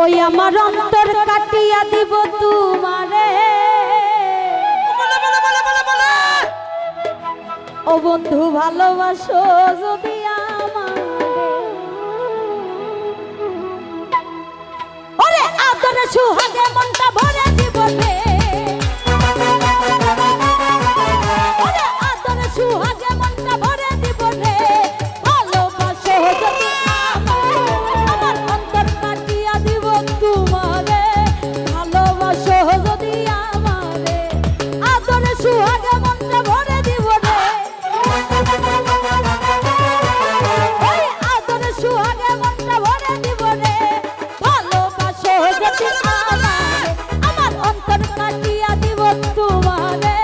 ওই আমার অন্তর কাটিয়া দিব তোমারে ও বন্ধু ভালোবাসো যদি আমারে ওরে আদরে সুহাগে মনটা ভরে দিব রে ওরে আদরে সুহাগে মনটা ভরে দিব রে ভালোবাসো যদি আমার অন্তর কাটিয়া দিব তোমারে ভালোবাসো যদি আমারে আদরে সুহাগে মনটা ভরে দিব রে ওই আদরে সুহাগে মনটা ভরে দিব রে ভালোবাসো যদি আমারে আমার অন্তর কাটিয়া দিব তোমারে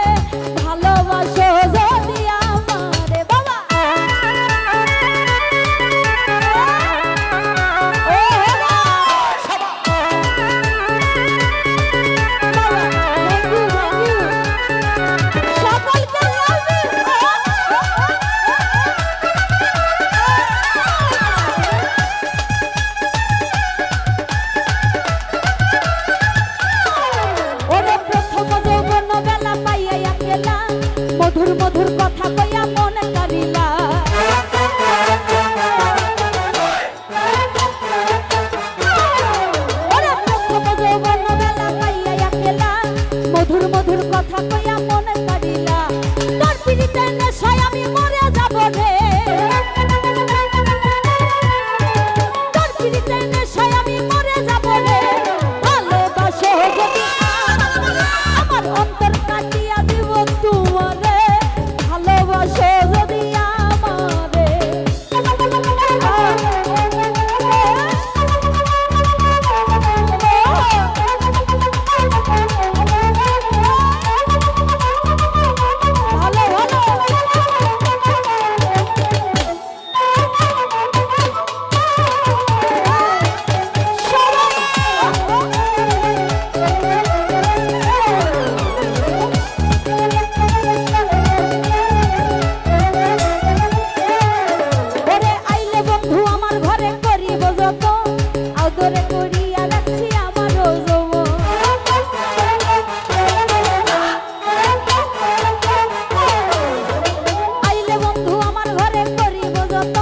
ভালোবাসো যদি আমারে বাবা মধুর মধুর কথা কইয়া মনে করিলা ওরে প্রথম যৌবন বেলা পাইয়া একলা মধুর মধুর কথা কইয়া মনে করিলা তোর পিড়িতে নেশায় আমি মরে যাব রে তোর পিড়িতে নেশায় আমি মরে যাব রে ভালোবাসো যদি আমার অন্তর কাটিয়া দিব তোমারে ভালোবাসো যদি আমারে ভালো ভালো ওরে আইলে বন্ধু আমার ঘরে করিব যত আদরে করিয়া রাখছি আমার যৌবন আইলে বন্ধু আমার ঘরে করিব যত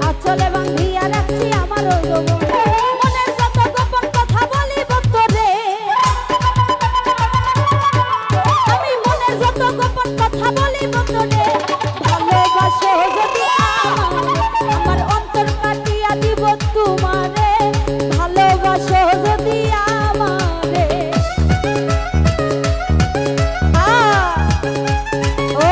আচলে বাঁধিয়া রাখছি আমার যৌবন মনের যত গোপন কথা বলিব তোরে আমি মনের যত গোপন কথা বলিব তোরে ভালোবাসো যদি আমার অন্তর কাটিয়া দিব তোমারে ভালোবাসো যদি আমারে ও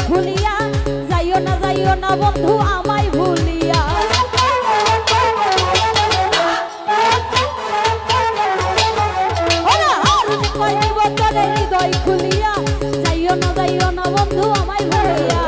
ভুলিয়া যাইও না বন্ধু আমায় ভুলিয়া ওরা হারুন কই দিব তোরে হৃদয় খুলিয়া যাইও না বন্ধু আমায় ভুলিয়া